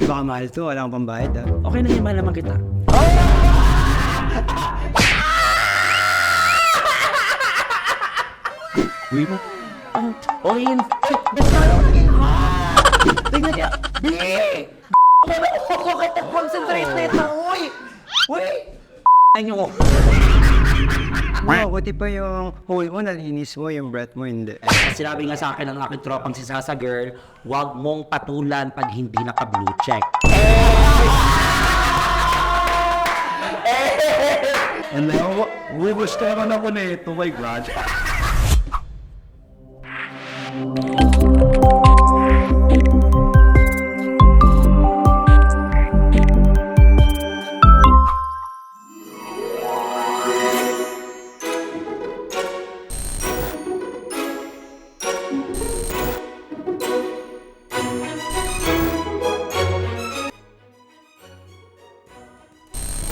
Baka mahal to, wala kang pambayad ah. Okay na yun, mahal naman kita. Uy mo. Oh, yun. Basta na ako naging tingnan niya. Concentrate na ito. Uy. Ano? Wow, buti pa yung hole mo, nalinis mo, yung breath mo, hindi. Sinabi nga sa akin ng aking tropang si Sasa Girl, huwag mong patulan pag hindi naka-blue check. And now, wish naman ako nito, my God.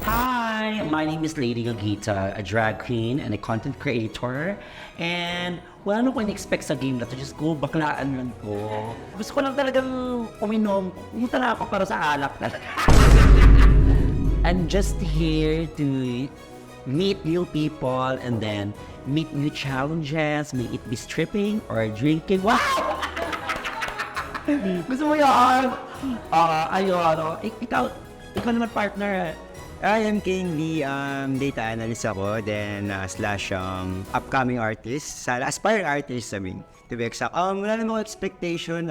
Hi, my name is Lady Gagita, a drag queen and a content creator. And wala nang ko in-expect sa game na to. Just go, baklaan lang ko. Gusto ko lang talagang uminom. Pumunta na ako para sa alak talaga. I'm just here to meet new people and then meet new challenges. May it be stripping or drinking. Wow! Gusto mo yan? Ayun, ikaw naman partner. I am King Lee, data analyst ako, then slash upcoming artist, aspiring artist sabihin, to be exact. Wala namang expectation,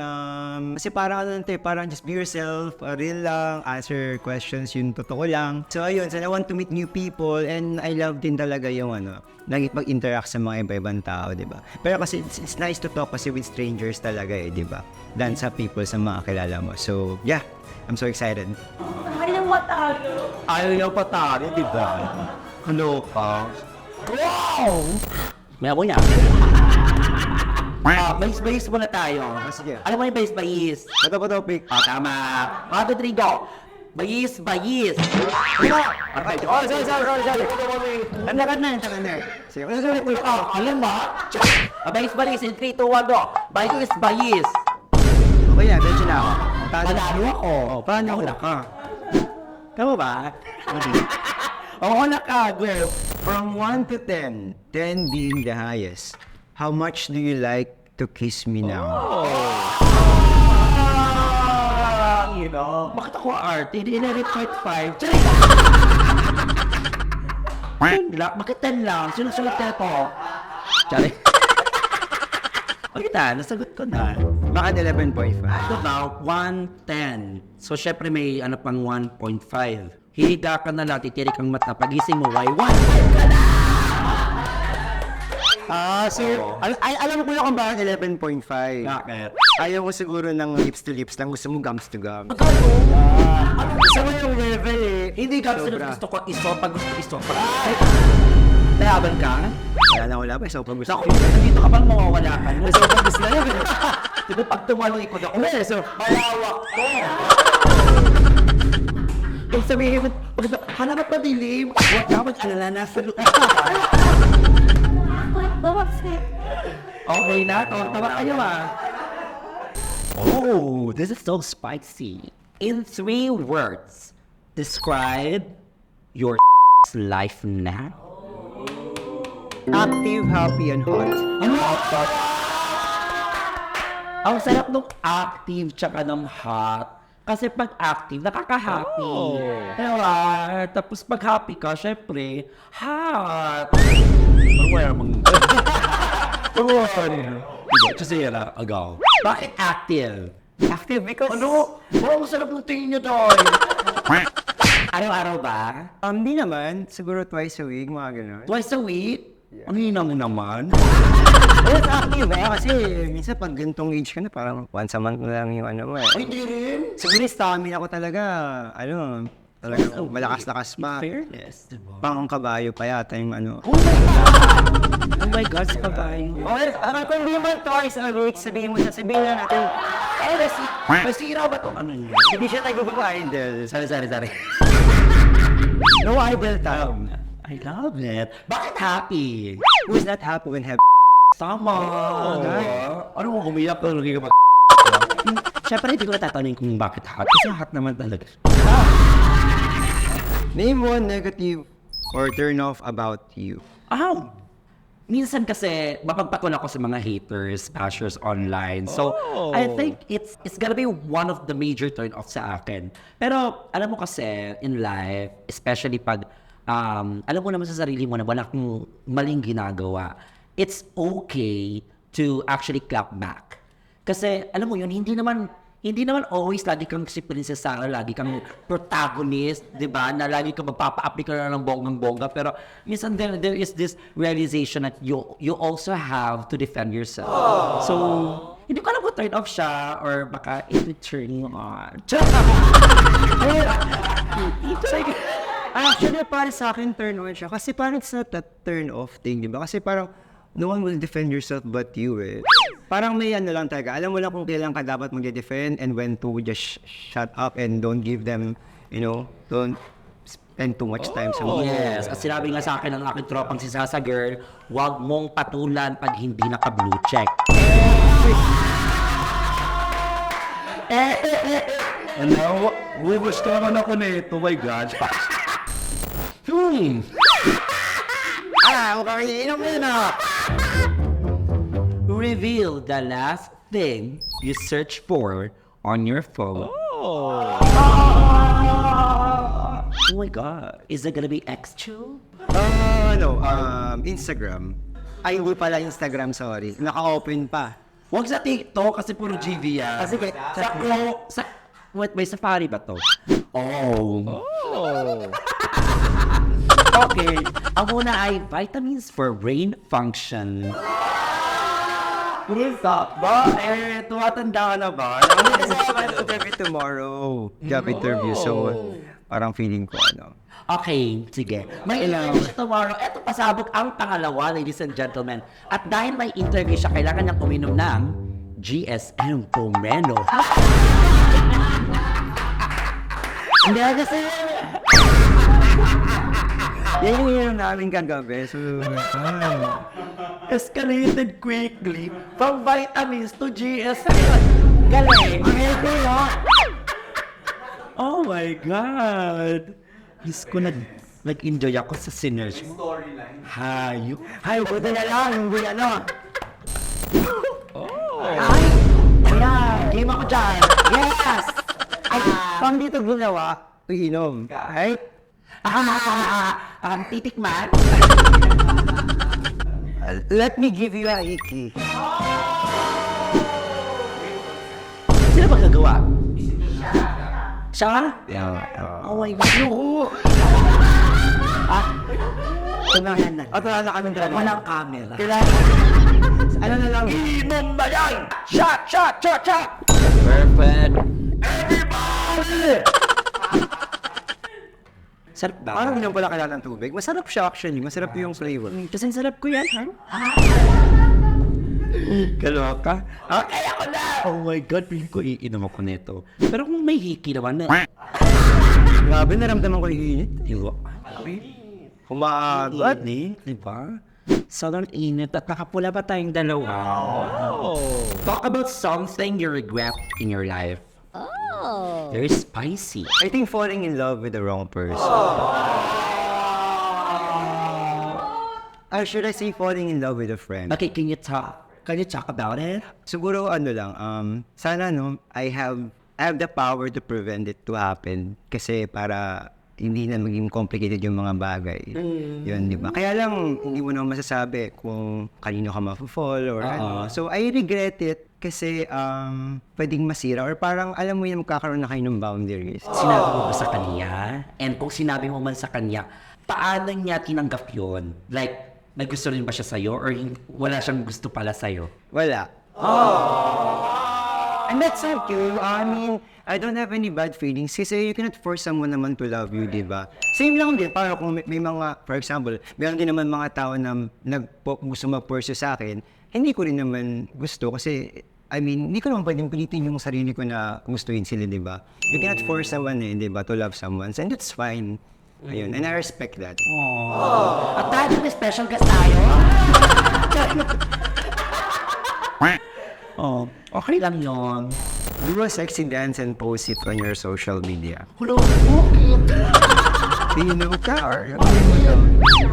kasi parang ano nante, parang just be yourself, real lang, answer questions, yun totoo lang. So ayun, so I want to meet new people and I love din talaga yung nagipag-interact sa mga iba-ibang tao, di ba? Pero kasi it's nice to talk kasi with strangers talaga di ba? Than sa people, sa mga kilala mo. So yeah, I'm so excited. Ayaw niya patari, di ba? Ano ka? Wow! May ako niya. Base muna tayo. Sige. Alam mo yung base? Ito pa topic. Tama. Mga Rodrigo. Base. Ano? Oh, sorry. Tanda na. Sige, Alam mo? Base in 3, 2, 1, go. Base. okay na, medyo na ako. Panalo ako. Paano ako? ka? Tama ba? Oo na ka, girl. From 1 to 10, 10 being the highest, how much do you like to kiss me now? You know, bakit ako arte? Hindi na rin 0.5. Bakit 10 lang? Sinusulat na ito. Tsari. Bakit nasagot ko na. Bakit 11.5? Ito daw, 110. So, syempre may ano pang 1.5. Hihiga ka na lang, titirik ang mata. Pagising mo, why 1.5 ka na? Alam ko kung bakit 11.5. Bakit? Ayaw ko siguro ng lips to lips lang, gusto mo gums to gums. Gusto mo yung level eh. Hindi ka Sobra. gusto ko iso, pag gusto iso. Laban ka? Wala pa, so pag gusto ko. Nandito ka bang mawawala ka? So, pag gusto na yun. Diba pag tumalong ikot ako, so, malawak ko. Kung sabihin mo, hanapat pa dilim, huwag ka mag-alala na sa lupa. Okay na, tama kayo Oh, this is so spicy. In 3 words, describe your life now. Active, happy, and hot. Ang sarap nung active tsaka ng hot. Kasi pag active, nakaka-happy. Diba? Tapos pag happy ka, syempre, hot. Ano kaya mang... Kasi yan agaw. Bakit active? Active because... Ang sarap ng tingin nyo doon. Araw-araw ba? Hindi naman, siguro twice a week, mga ganun. Twice a week? Ang hina mo naman. It's active kasi minsan pag gantong age ka na, parang once a month na lang yung ano mo Hindi rin. Siguro yung stamina ko talaga, talagang malakas-lakas pa. Fairness, diba? Pang kabayo pa yata yung ano. Oh my God, sa kabayo. Kung hindi man twice a week, sabihin na natin, Masira ba ito? Ano yun? hindi siya nag-idol. Sorry. No idol time. I love it. Bakit happy? Who's not happy when have Tama. Ano mo umiyak ka? Naging ka Siyempre, hindi ko natatanungin kung bakit hot. Kasi hot naman talaga. Name one negative or turn off about you. Minsan kasi mapagpatol ako sa mga haters, bashers online. So, I think it's gonna be one of the major turn-off sa akin. Pero, alam mo kasi, in life, especially pag, alam mo naman sa sarili mo na wala kang maling ginagawa, it's okay to actually clap back. Kasi, alam mo yun, hindi naman always lagi kang si Princess Sarah, lagi kang protagonist, di ba? Na lagi kang magpapa-apply ka na ng bonggang-bongga. Pero minsan there is this realization that you also have to defend yourself. So, hindi ko alam kung turn off siya or baka it will turn you on. Actually, para sa akin, turn on siya. Kasi parang it's not a turn off thing, di ba? Kasi parang no one will defend yourself but you eh. Parang may ano lang talaga. Alam mo lang kung kailan ka dapat mag-defend and when to just shut up and don't give them, don't spend too much time sa mga. Yes, at sinabi nga sa akin ng aking tropang si Sasa Girl, huwag mong patulan pag hindi naka-blue check. Ano? Gusto naman ako nito. Oh my God. Mukhang iinom yun ah! Reveal the last thing you search for on your phone. Oh my God. Is it gonna be X2? Instagram. Ay, hindi pala Instagram, sorry. Naka-open pa. Huwag sa TikTok kasi puro GV yan. Kasi Wait, may Safari ba to? Okay. Ang una ay vitamins for brain function. Tumatanda ka na ba? Kasi interview tomorrow. Job interview. So, parang feeling ko Okay, sige. May interview siya tomorrow. Eto pasabog ang pangalawa, ladies and gentlemen. At dahil may interview siya, kailangan niyang uminom ng GSM Pomelo. Hindi kasi. Yan yung yun namin kagabi. So, Escalated quickly from vitamins to GSM. Galing! Ang healthy, no? Oh my God! Diyos ko, nag-enjoy ako sa sinners. Hayop. buti na lang. Hindi Ay! Ayan! Game ako dyan! Yes! Pang dito ginawa, iinom. Ay, Titikman? let me give you a iki. Sino ba gagawa? Siya? Yeah. Oh my God! No! Tumahan na. At wala na kami drama. Walang camera. Ano na lang? Inom na yan! Shot! Shot! Shot! Shot! Perfect! Everybody! Sarap ba? Parang hindi pala kailangan ng tubig. Masarap siya actually. Masarap yung flavor. Kasi sarap ko yan, ha? Kaloka? Okay, ako na! Oh my God, piling ko iinom ako nito. Pero kung may hiki naman na... Grabe, naramdaman ko yung init. Diba? Humaagat. Init, diba? Sobrang init at nakapula pa tayong dalawa. Talk about something you regret in your life. Very spicy. I think falling in love with the wrong person. Or should I say falling in love with a friend? Okay, can you talk about it? Siguro sana I have the power to prevent it to happen kasi para hindi na maging complicated yung mga bagay. Yun, di ba? Kaya lang, hindi mo naman masasabi kung kanino ka ma-fall or ano. So, I regret it kasi pwedeng masira or parang alam mo yung magkakaroon na kayo ng boundaries. Sinabi mo ba sa kanya? And kung sinabi mo man sa kanya, paano niya tinanggap yun? Like, may gusto rin ba siya sa'yo or wala siyang gusto pala sa'yo? Wala. And that's okay. I mean, I don't have any bad feelings kasi you cannot force someone naman to love you, di ba? Same lang din, parang kung may mga, for example, meron din naman mga tao na gusto mag-pursue sa akin, hindi ko rin naman gusto kasi, I mean, hindi ko naman pwedeng pilitin yung sarili ko na gustuin sila, di ba? You cannot force someone di ba, to love someone. And that's fine. Ayun, and I respect that. At dahil may special guest tayo. Okay lang yun. Do a sexy dance and post it on your social media. Hello, okay. Pino ka or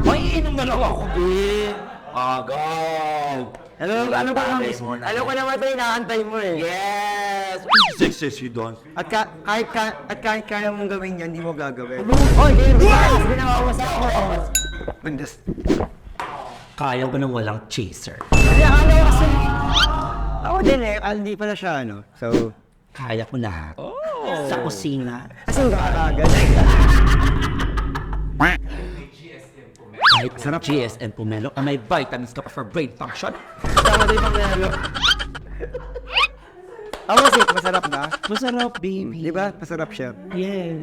May inom na lang ako, be. Agad. ano ba ang alam ko naman ito inaantay mo eh. Yes! Sexy dance. At kahit kaya mong gawin yan, hindi mo gagawin. Oy, ginawa mo sa ako. Bundes. Kaya ko nang walang chaser. Hindi, akala ko kasi... Ako din eh, hindi pala siya ano. So, Kaya ko lahat. Sa kusina. kasi agad. Kahit sarap GSM Pomelo, may vitamins ka pa for brain function. Tama din pang nalo. Masarap na. Masarap, baby. Di ba? Masarap siya. Yes.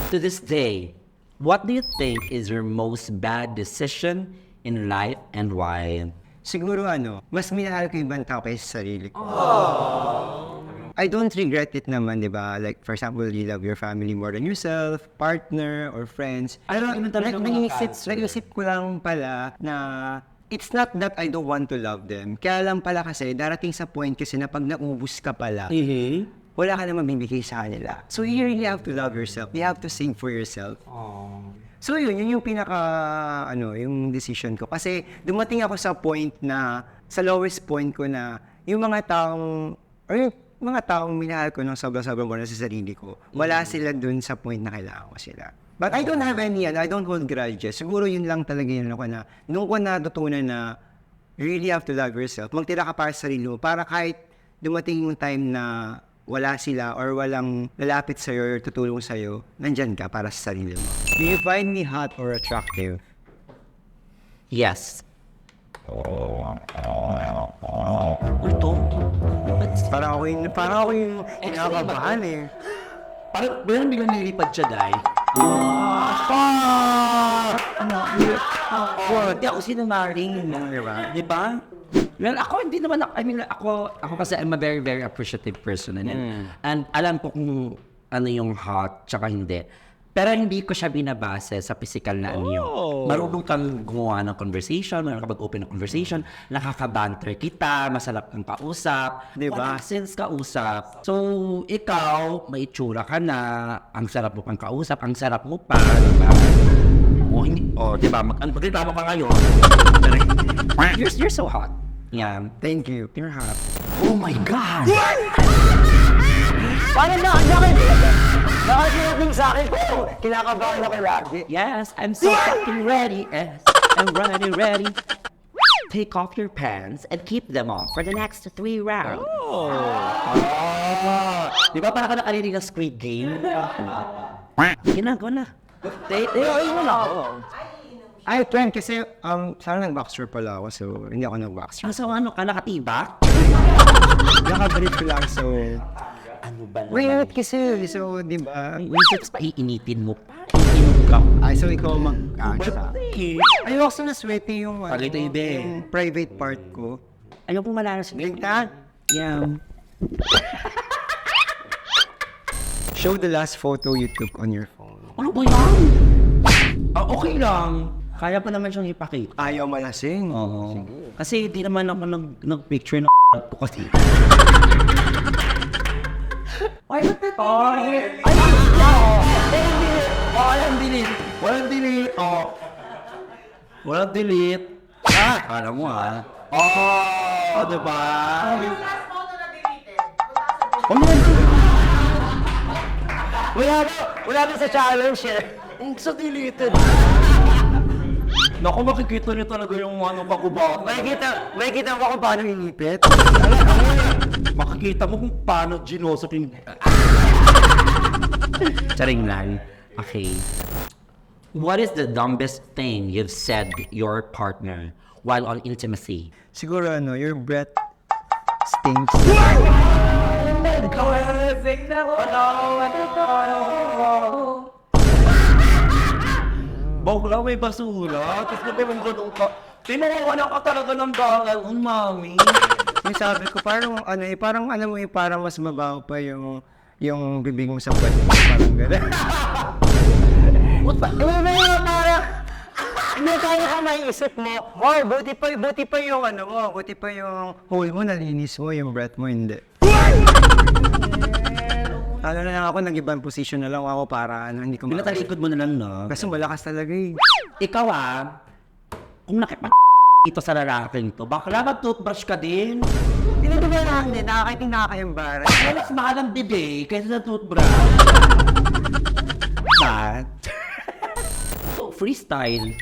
To this day, what do you think is your most bad decision in life and why? Siguro mas minahal ko yung ibang tao kaysa sa sarili ko. I don't regret it naman, di ba? Like, for example, you love your family more than yourself, partner, or friends. I don't, nag-isip ko lang pala na it's not that I don't want to love them. Kaya lang pala kasi, darating sa point kasi na pag naubos ka pala, wala ka naman bibigay sa kanila. So you really have to love yourself. You have to sing for yourself. So yun yung yung decision ko. Kasi dumating ako sa point na, sa lowest point ko na, yung mga taong minahal ko ng sobrang-sobrang ko na sa sarili ko, wala sila dun sa point na kailangan ko sila. But I don't have any, I don't hold grudges. Siguro yun lang talaga yun ako na, nung ko natutunan na, you really have to love yourself. Magtira ka para sa sarili mo, para kahit dumating yung time na wala sila or walang lalapit sa'yo or tutulong sa'yo, nandyan ka para sa sarili mo. Do you find me hot or attractive? Yes. Ito? Parang ako yung kinakabahan eh. Parang biglang nilipad siya, Day. Hindi ako sinungaling. Di ba? Well, ako hindi naman, ako kasi I'm a very, very appreciative person. And alam ko kung ano yung hot, tsaka hindi. Pero hindi ko siya binabase sa physical na anyo. Marunong kang gumawa ng conversation, marunong ka mag-open ng conversation, nakakabanter kita, masarap kang kausap, Diba? Sense kausap. So, ikaw, may itsura ka na, ang sarap mo pang kausap, ang sarap mo pa, diba? Diba? Magreklamo ka ngayon. You're so hot. Yeah. Thank you. You're hot. Oh my God! Parang nakakinating sa akin ko. Kinakabahan ako lagi. Yes, I'm so fucking ready. Yes, I'm ready. Take off your pants and keep them on for the next 3 rounds. Di ba parang ka nakarinig ng Squid Game? Ginagawa na. Tayo na ako. Ay, Twen, kasi sana nag-boxer pala ako, so hindi ako nag-boxer. So ano ka, nakatibak? Nakabalit ko lang, so... Ano ba naman? Wait, kasi, so, di ba? Tapos pa iinitin mo pa. Iinom ka. Ay, so ikaw mag-asa. Ay, Ayoko sa na-sweaty yung, Pakita yung ibe. yung private part ko. ayaw pong malalas. Ligtan! Yeah. Show the last photo you took on your phone. Ano ba yan? Okay lang. Kaya pa naman siyang ipakita. Ayaw malasing. Oo. Kasi di naman ako nag-picture ng ko kasi. Ay, ba't ito? Walang delete. Walang delete. Kala mo diba? Wala na sa challenge eh. So deleted. Naku, makikita niyo talaga yung pakuba. May kita mo kung paano inipit. Makikita mo kung paano ginosok yung... Charing lang. Okay. What is the dumbest thing you've said to your partner while on intimacy? Siguro your breath stinks. Bakla may basura, tapos nabilang ko nung ka. Tinawanan ka talaga ng bangal, mami. Yung sabi ko, parang alam mo parang mas mabaho pa yung bibig mo sa puwet. Parang gano'n. Parang, hindi kaya ka maiisip mo, buti pa yung hole mo, nalinis mo, yung breath mo, hindi. Ano na lang ako, nag-ibang position na lang ako para hindi ko Pinatalikod mo na lang, no? Kasi malakas talaga eh. Ikaw kung nakipag ito sa lalaking to, bakla mag-toothbrush ka din? Tinagawa lang din, nakakaiting nakaka-embarrass. Mas mahal ang bidet kaysa sa toothbrush. But, freestyle.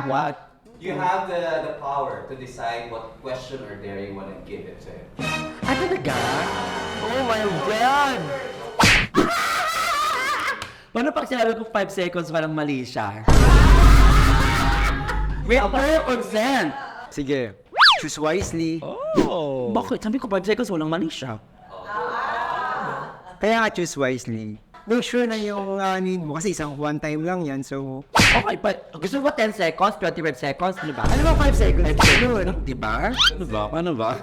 What? You have the power to decide what question or dare you want to give it to him. Talaga? Oh my God! Paano pag sinabi ko 5 seconds walang mali siya? May prayer consent. Sige, choose wisely. Oh. Bakit? Sabi ko 5 seconds walang mali siya. Kaya nga choose wisely. Make sure na yung need mo, kasi isang one time lang yan, so... Okay, gusto mo 10 seconds, 25 seconds, di ba? Ano ba 5 seconds? Yun. Di ba? Ano ba? Paano ba?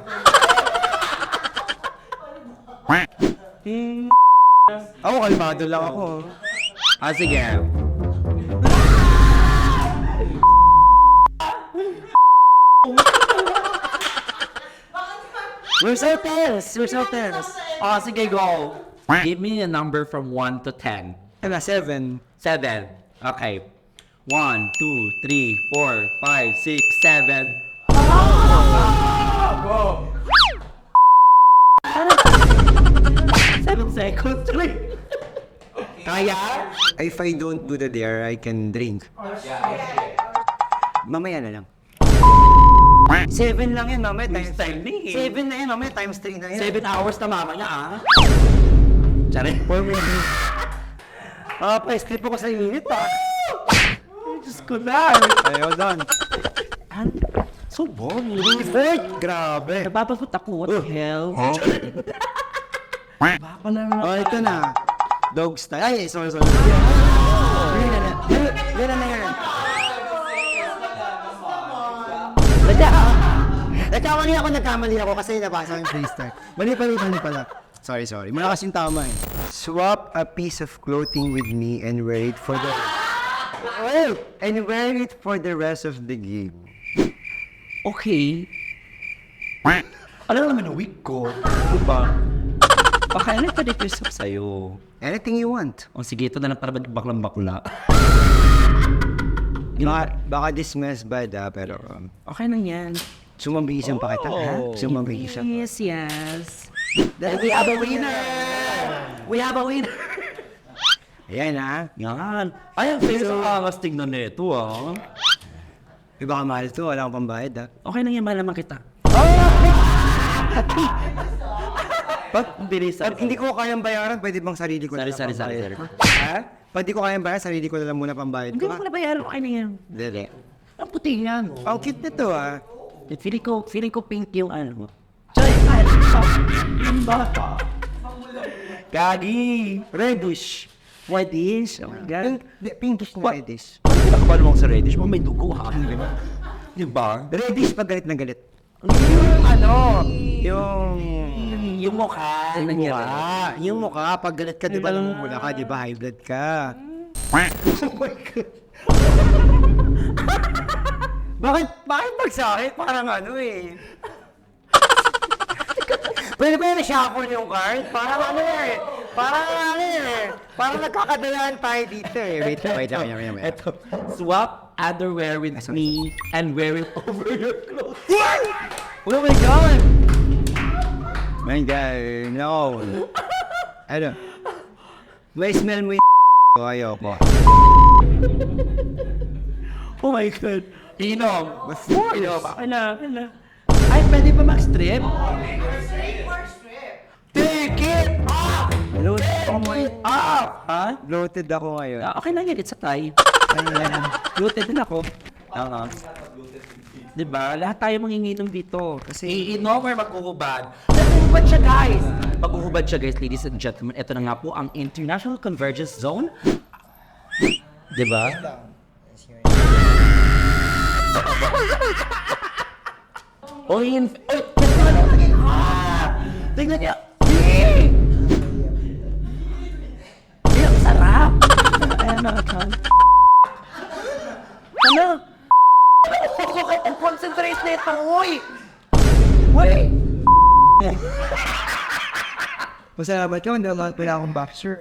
Ako, kalmado lang ako. Sige. Where's our test? Where's our test? Sige, go. Give me a number from 1 to 10. Ano, 7. 7. Okay. 1, 2, 3, 4, 5, 6, 7. 7 seconds. Kaya? If I don't do the dare, I can drink. Mamaya na lang. 7 lang yan, mamaya times Freestyle ni 7 na yan, mamaya times 3 na yan. 7 hours na mamaya, Tsari. 4 minutes. Pa-script ako sa unit, Diyos ko lang. Ay, hold on. So boring. Perfect! Grabe. Napapagot ako. What the hell? Oh, ito na. Dog style. Ay, sorry. Yan na. Nagkamali ako kasi nabasa yung freestyle. Mali pala. Sorry. Mula kasing tama eh. Swap a piece of clothing with me and wear it for the... rest of the game. Okay. Alam naman ang week ko. Diba? Baka ano pwede ko isap sa'yo? Anything you want. O sige, ito na lang para baklang bakla. Baka dismiss bad pero... Okay na yan. Sumambihisan pa kita, ha? Sumambihisan. Yes. We have a winner! We have a winner! Ayan, ha? Yan. Ay, ang face ang angas tingnan nito, Iba ka mahal to, wala kang pambayad, ha? Okay na yan, mahal naman kita. Pag, Bilis. pag hindi ko kayang bayaran, pwede bang sarili ko na lang Sorry. pambayad? Ha? Pag di ko kayang bayaran, sarili ko na lang muna pambayad Hindi ko, mo ha? ko na bayaran, okay na yan. Dali. Ang puti yan. Ang cute nito, ha? Feeling ko pink yung ano. Gagi! Reddish. Reddish? Oh my God. Pinkish na reddish. Ano pinakabalo mo sa reddish? May dugo ha? Diba? Reddish pag galit na galit. Yung mukha. Yung mukha, pag galit ka, di ba namumula ka, di ba? High blood ka. Oh my God. Bakit pag sa akin? Parang ano eh. Pwede ba yung na-shuffle yung card? Parang nagkakadalaan tayo dito eh. Wait. Eto, swap underwear with me and wear it over your clothes. Oh my God! My God, no. Ano? May smell mo yung ayoko. Oh my God. Inom. Before. Okay na. Ay, pwede ba mag-strip? Take it off! Loaded Ha? Bloated ako ngayon. Okay lang yan, it's a tie. Bloated din ako. Diba? Lahat tayo manginginom dito. Kasi iinom or maghuhubad. Maghuhubad siya, guys! Maghuhubad siya, guys, ladies and gentlemen. Ito na nga po ang International Convergence Zone. Diba? Tingnan niya! Ang sarap! Ayan na, kan. Ano? Ang concentrate na ito, uy! Wait! Pasalamat ka, wala akong boxers.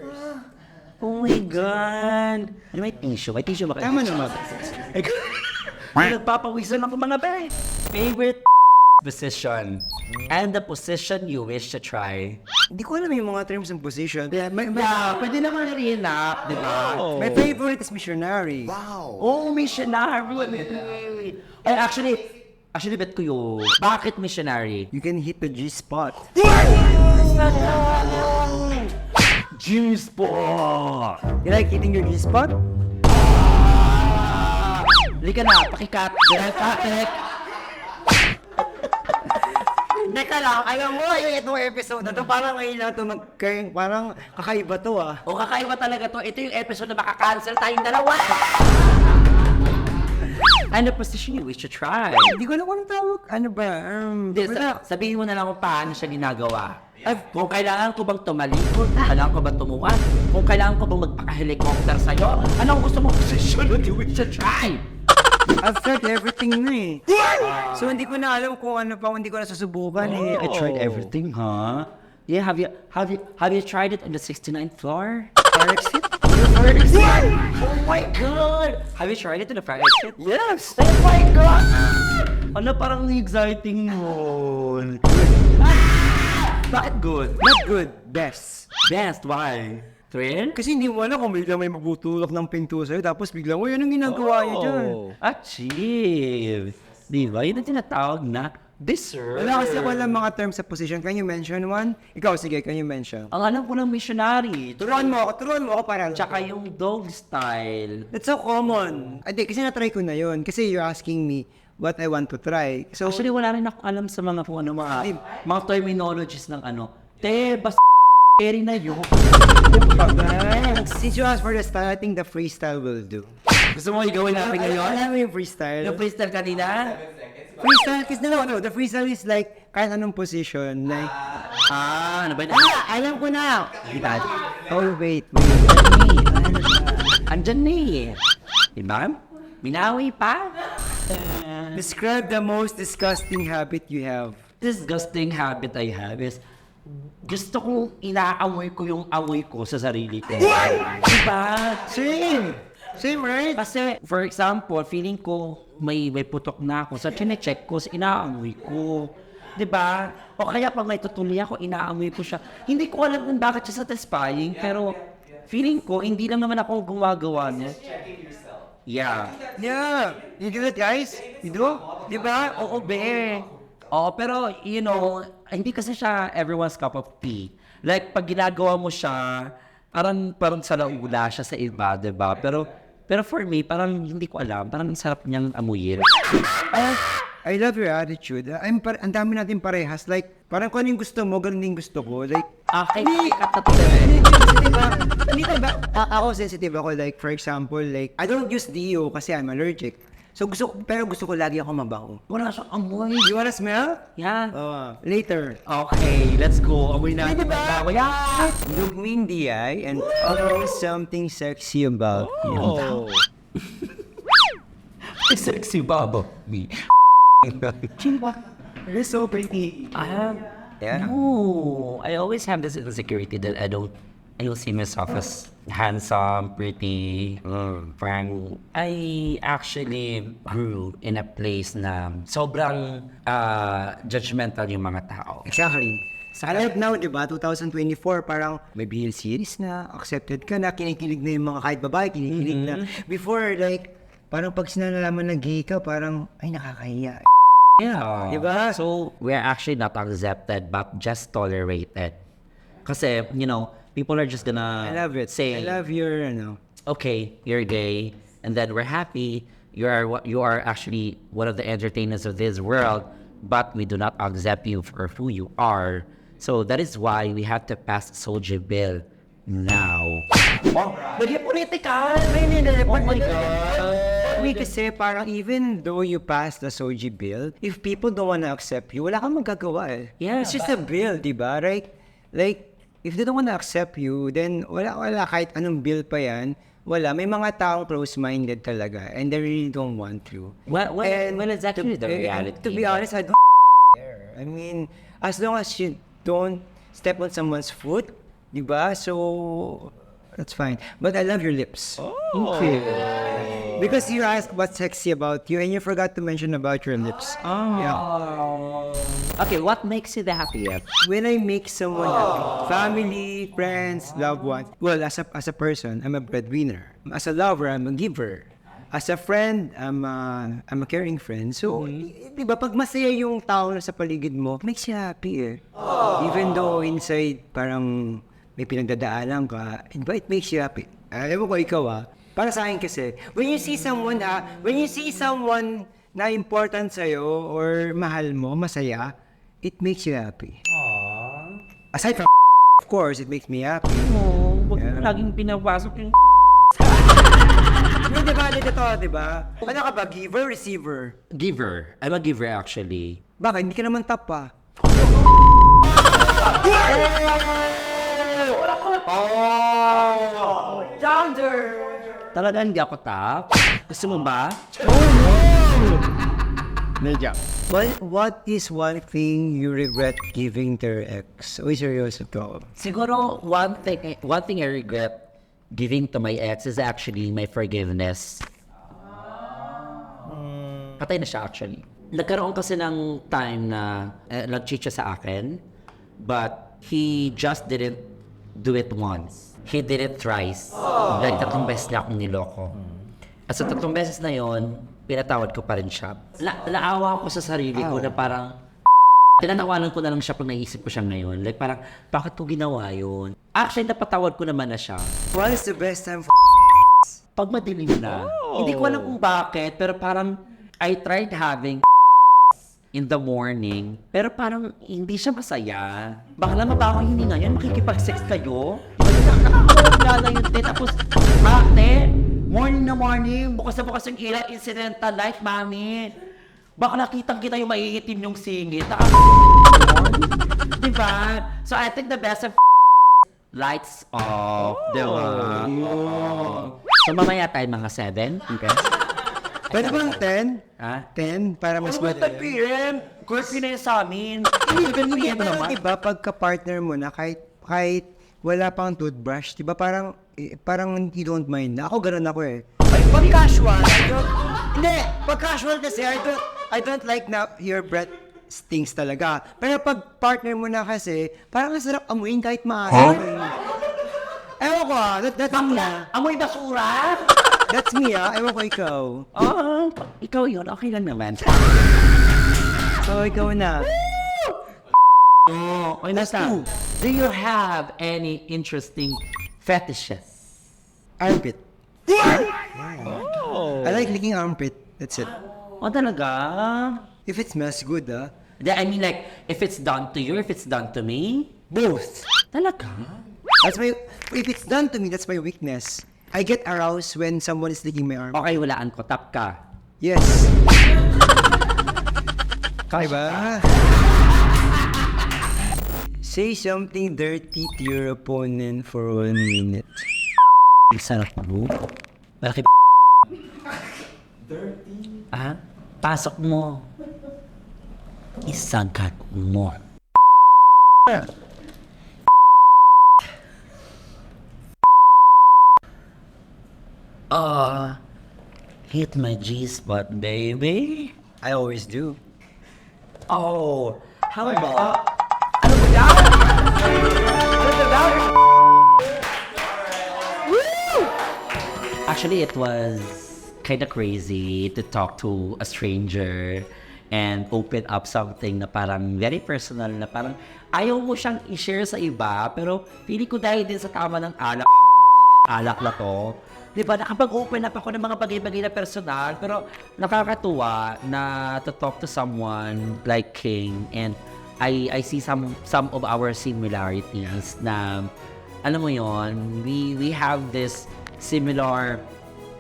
Oh my God! Ano may tissue? May tissue ba kayo? Tama naman. Nagpapawisan ako mga be. Favorite position and the position you wish to try. Hindi ko alam yung mga terms and position. Pwede naman rin na, di ba? My favorite is missionary. Oh, missionary. Ay, actually, bet ko yun. Bakit missionary? You can hit the G-spot. Juice po! You like hitting your G-spot? Lika na, pakikat. Direct. Teka lang, alam mo, itong episode na to, parang ngayon lang ito parang kakaiba to ah. O kakaiba talaga to. Ito yung episode na makakancel tayong dalawa. And the position you wish to try. Hindi ko alam kung anong tawag. Ano ba? Sabihin mo na lang kung paano siya ginagawa. Kung kailangan ko bang tumalikod, kailangan ko bang tumuwan, kung kailangan ko bang magpaka-helicopter sa'yo, anong gusto mong position that you wish to try? I've tried everything na eh. So hindi ko na alam kung ano pa, hindi ko na susubukan eh. I tried everything, huh? Yeah, have you tried it on the 69th floor? Fire exit? Oh my God! Have you tried it on the fire exit? Yes! Oh my God! Ano parang exciting mo? Bakit good? Not good, best. Best, why? Thrill? Kasi hindi mo alam kung biglang may magutulak ng pinto sa'yo, tapos biglang, uy, anong ginagawa niya dyan? Achieve! Di ba? Yun ang tinatawag na deserve. Wala kasi ako alam mga terms sa position. Can you mention one? Ikaw, sige, can you mention? Ang alam ko ng missionary. Turuan mo ako para. Tsaka yung dog style. That's so common. Hindi, kasi na-try ko na yun. Kasi you're asking me what I want to try. So, Actually, wala rin ako alam sa mga kung ano mga terminologies ng ano. Basta carry na yun. since you asked for the style, I think the freestyle will do. Gusto mo igawin natin ngayon? Alam mo yung freestyle? Yung freestyle kanina? Freestyle, kasi no, the freestyle is like, kahit anong position, like, Ano ba yun? alam ko na! Oh, wait. Andyan na eh. Diba? Minawi pa? Describe the most disgusting habit you have. Disgusting habit I have is gusto kong inaamoy ko yung amoy ko sa sarili ko. Diba? Same, right? Kasi, for example, feeling ko may putok na ako. So, chine-check ko, inaamoy ko. Diba? O kaya pag may tutuloy ako, inaamoy ko siya. Hindi ko alam kung bakit siya satisfying, pero feeling ko, hindi lang naman ako gumagawa niya. Yeah. Yeah. You do it, guys? You do? Diba? Oo, be. Oo, pero, you know, hindi kasi siya everyone's cup of tea. Like, pag ginagawa mo siya, parang salaula siya sa iba, diba? Pero for me, parang hindi ko alam. Parang ang sarap niyang amuyin. I love your attitude. Ang dami natin parehas. Like, parang kung ano yung gusto mo, ganun din gusto ko. Like, hindi ba? Ako sensitive ako. Like, for example, like, I don't use Dio kasi I'm allergic. So, pero gusto ko lagi ako mabango. Wala siyang amoy. You wanna smell? Yeah. Later. Okay, let's go. Amoy na. Diba? Yeah. Look me in the eye and always something sexy about you. Oh. Sexy baba me. You're so pretty. Yeah. No, I always have this insecurity that I don't see myself as handsome, pretty, frank. I actually grew in a place na sobrang judgmental yung mga tao. Exactly. Sa right now, di ba, 2024, parang may BL series na, accepted ka na, kinikilig na yung mga kahit babae, kinikilig na. Before, like, parang pag sinalalaman na gay ka, parang, ay, nakakahiya. Yeah. Diba? So, we're actually not accepted, but just tolerated. Kasi, you know, people are just gonna I love it. say, I love your, okay, you're gay, and then we're happy. You are actually one of the entertainers of this world, but we do not accept you for who you are. So that is why we have to pass Soji Bill now. Naging political! Oh my God! Kasi parang even though you pass the Soji bill, if people don't wanna accept you, wala kang magagawa eh. Yeah, It's just a bill, di ba? Right? Like, if they don't wanna accept you, then wala kahit anong bill pa yan, wala. May mga taong close-minded talaga and they really don't want to. Well, it's actually the reality. To be honest, I don't care. I mean, as long as you don't step on someone's foot, di ba? So, that's fine. But I love your lips. Okay. Because you asked what's sexy about you and you forgot to mention about your lips. Okay, what makes you the happiest? When I make someone happy, family, friends, loved ones. Well, as a person, I'm a breadwinner. As a lover, I'm a giver. As a friend, I'm a caring friend. So, di ba, pag masaya yung tao na sa paligid mo, makes you happy eh. Even though inside, parang may pinagdadaanan ka, but it makes you happy. Ewan ko ikaw para sa akin kasi, when you see someone na important sa'yo or mahal mo, masaya, it makes you happy. Aside from of course, it makes me happy. Huwag mo laging pinapasok yung Hindi ba, di ba? Ano ka ba, giver, receiver? giver. I'm a giver actually. Bakit? Hindi ka naman top pa. Talaga hindi ako top? Gusto mo ba? What is one thing you regret giving to your ex? Uy, seryoso to. Siguro one thing I regret giving to my ex is actually my forgiveness. Patay na siya actually. Nagkaroon kasi ng time na nag-cheat siya sa akin, but he just didn't do it once. He did it thrice. Like 3 beses niya akong niloko. At sa 3 beses na yon, pinatawad ko pa rin siya. Naawa ko sa sarili ko na parang tinanawanan ko na lang siya pag naisip ko siya ngayon. Like parang, bakit ko ginawa yun? Actually, napatawad ko naman na siya. What is the best time for Pag madilim na, hindi ko alam kung bakit, pero parang I tried having in the morning, pero parang hindi siya masaya. Baka naman ba akong hindi ngayon, makikipag-sex kayo? Nakakawala na yun, tapos, ate, morning na morning, bukas na bukas yung ilaw, incidental life, mami. Baka nakitang kita yung maiitim yung singit. Diba? So I think the best of lights off. Diba? So mamaya tayo mga 7. Okay? Pwede bang 10? Ha? 10? Para mas Ano ba PM? Curfew na yun sa amin. Hindi Pero diba, pagka-partner mo na, kahit wala pang toothbrush, diba parang you don't mind na. Ako ganun ako eh. Pag casual, pag casual kasi, I don't like na your breath stinks talaga. Pero pag partner mo na kasi, parang masarap amuin kahit maaari. Ewan ko that's me Amoy basura? That's me ewan ko ikaw. Oo, ikaw yun. Okay lang naman. So, ikaw na. Oh, okay na sa. Do you have any interesting fetishes? Armpit. I like licking armpit. That's it. O talaga? If it smells good, I mean like, if it's done to you, if it's done to me? both. Talaga? If it's done to me, that's my weakness. I get aroused when someone is licking my arm. Okay, walaan ko. Tap ka. Yes. Kaya ba? Say something dirty to your opponent for 1 minute. Ang sarap mo. Malaki dirty? Ah? Pasok mo. Isangkat mo. Hit my G-spot, baby. I always do. Oh, how about... Actually, it was kind of crazy to talk to a stranger and open up something na parang very personal, na parang ayaw mo siyang i-share sa iba, pero pili ko dahil din sa tama ng alak na to. Diba, nakapag-open up ako ng mga bagay-bagay na personal, pero nakakatuwa na to talk to someone like King, and I see some of our similarities na, alam mo yon, we have this similar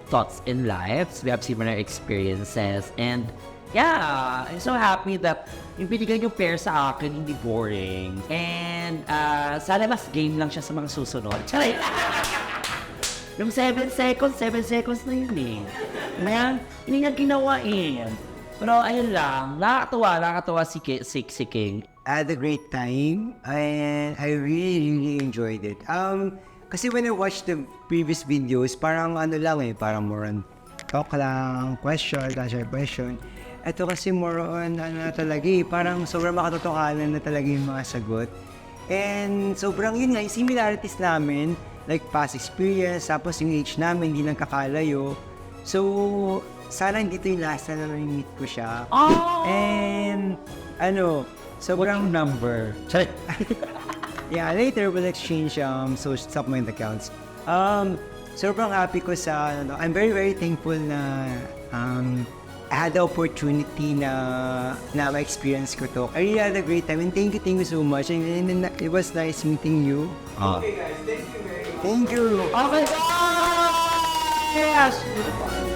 thoughts in life, we have similar experiences, and yeah, I'm so happy that yung binigay yung pair sa akin, hindi boring. And sana mas game lang siya sa mga susunod. Charay! Yung 7 seconds na yun eh. Man, hindi niya ginawa eh. Pero ayun lang, nakakatuwa si King. I had a great time and I really enjoyed it. Kasi when I watched the previous videos, parang ano lang parang more on talk lang, answer question. Ito kasi more on ano talaga parang sobrang makatotohanan na talaga yung mga sagot. And sobrang yun nga, yung similarities namin, like past experience, tapos yung age namin, hindi lang kakalayo. So, sana hindi ito yung last na meet ko siya. Oh! And, sobrang number. yeah, later we'll exchange supplement accounts. Sobrang happy ko sa I'm very thankful na I had the opportunity na ma-experience ko to. I really had a great time and thank you so much. And it was nice meeting you. Okay guys, thank you very much. Thank you. Oh my God! Yes!